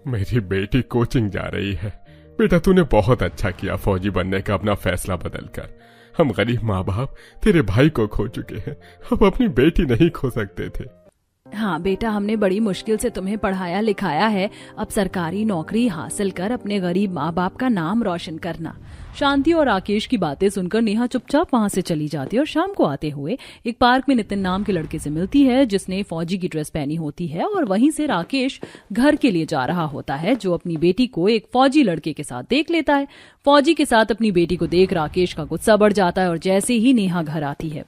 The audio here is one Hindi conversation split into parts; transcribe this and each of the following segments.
मेरी बेटी कोचिंग जा रही है। बेटा तूने बहुत अच्छा किया फौजी बनने का अपना फैसला बदलकर। हम गरीब माँ बाप तेरे भाई को खो चुके हैं, अब अपनी बेटी नहीं खो सकते थे। हाँ बेटा, हमने बड़ी मुश्किल से तुम्हें पढ़ाया लिखाया है, अब सरकारी नौकरी हासिल कर अपने गरीब माँ बाप का नाम रोशन करना। शांति और राकेश की बातें सुनकर नेहा चुपचाप वहाँ से चली जाती है और शाम को आते हुए एक पार्क में नितिन नाम के लड़के से मिलती है जिसने फौजी की ड्रेस पहनी होती है। और वहीं से राकेश घर के लिए जा रहा होता है, जो अपनी बेटी को एक फौजी लड़के के साथ देख लेता है। फौजी के साथ अपनी बेटी को देख राकेश का गुस्सा बढ़ जाता है और जैसे ही नेहा घर आती है।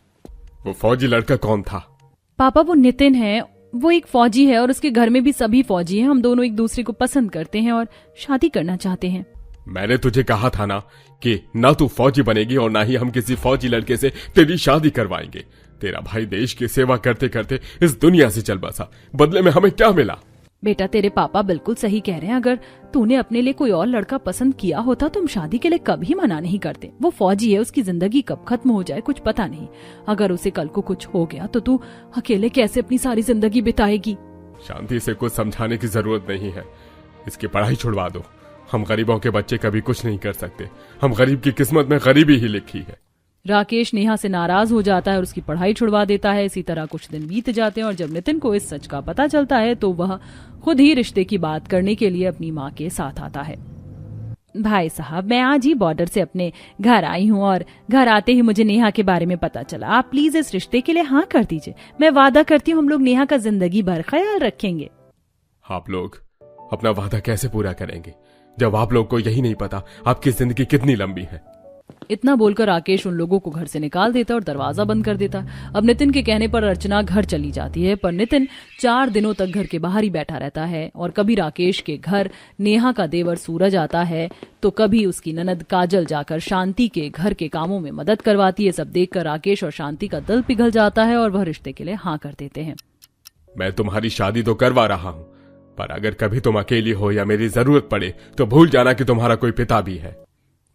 वो फौजी लड़का कौन था? पापा वो नितिन है, वो एक फौजी है और उसके घर में भी सभी फौजी हैं। हम दोनों एक दूसरे को पसंद करते हैं और शादी करना चाहते हैं। मैंने तुझे कहा था ना कि ना तू फौजी बनेगी और ना ही हम किसी फौजी लड़के से तेरी शादी करवाएंगे। तेरा भाई देश की सेवा करते करते इस दुनिया से चल बसा, बदले में हमें क्या मिला? बेटा तेरे पापा बिल्कुल सही कह रहे हैं। अगर तूने अपने लिए कोई और लड़का पसंद किया होता तो हम शादी के लिए कभी मना नहीं करते। वो फौजी है, उसकी जिंदगी कब खत्म हो जाए कुछ पता नहीं। अगर उसे कल को कुछ हो गया तो तू अकेले कैसे अपनी सारी जिंदगी बिताएगी? शांति से कुछ समझाने की जरूरत नहीं है, इसकी पढ़ाई छुड़वा दो। हम गरीबों के बच्चे कभी कुछ नहीं कर सकते, हम गरीब की किस्मत में गरीबी ही लिखी है। राकेश नेहा से नाराज हो जाता है और उसकी पढ़ाई छुड़वा देता है। इसी तरह कुछ दिन बीत जाते हैं और जब नितिन को इस सच का पता चलता है तो वह खुद ही रिश्ते की बात करने के लिए अपनी माँ के साथ आता है। भाई साहब, मैं आज ही बॉर्डर से अपने घर आई हूँ और घर आते ही मुझे नेहा के बारे में पता चला। आप प्लीज इस रिश्ते के लिए हाँ कर दीजिए। मैं वादा करती हूँ हम लोग नेहा का जिंदगी भर ख्याल रखेंगे। आप लोग अपना वादा कैसे पूरा करेंगे जब आप लोग को यही नहीं पता आपकी जिंदगी कितनी लंबी है? इतना बोलकर राकेश उन लोगों को घर से निकाल देता और दरवाजा बंद कर देता। अब नितिन के कहने पर अर्चना घर चली जाती है, पर नितिन 4 दिनों तक घर के बाहर ही बैठा रहता है। और कभी राकेश के घर नेहा का देवर सूरज आता है तो कभी उसकी ननद काजल जाकर शांति के घर के कामों में मदद करवाती है। सब देखकर राकेश और शांति का दिल पिघल जाता है और वह रिश्ते के लिए हाँ कर देते हैं। मैं तुम्हारी शादी तो करवा रहा हूँ, पर अगर कभी तुम अकेली हो या मेरी जरूरत पड़े तो भूल जाना कि तुम्हारा कोई पिता भी है।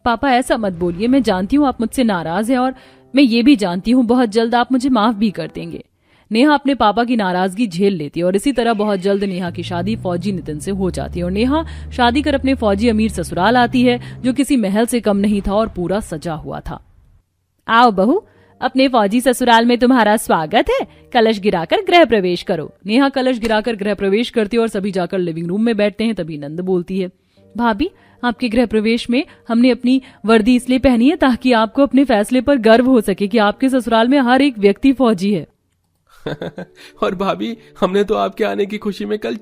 पापा ऐसा मत बोलिए, मैं जानती हूँ आप मुझसे नाराज हैं और मैं ये भी जानती हूँ बहुत जल्द आप मुझे माफ भी कर देंगे। नेहा अपने पापा की नाराजगी झेल लेती है और इसी तरह बहुत जल्द नेहा की शादी फौजी नितिन से हो जाती है और नेहा शादी कर अपने फौजी अमीर ससुराल आती है, जो किसी महल से कम नहीं था और पूरा सजा हुआ था। आओ बहू, अपने फौजी ससुराल में तुम्हारा स्वागत है, कलश गिराकर गृह प्रवेश करो। नेहा कलश गिराकर गृह प्रवेश करती है और सभी जाकर लिविंग रूम में बैठते हैं। तभी नंद बोलती है, भाभी आपके गृह प्रवेश में हमने अपनी वर्दी इसलिए पहनी है ताकि आपको अपने फैसले पर गर्व हो सके कि आपके ससुराल में हर एक व्यक्ति फौजी है। और भाभी हमने तो आपके आने की खुशी में कल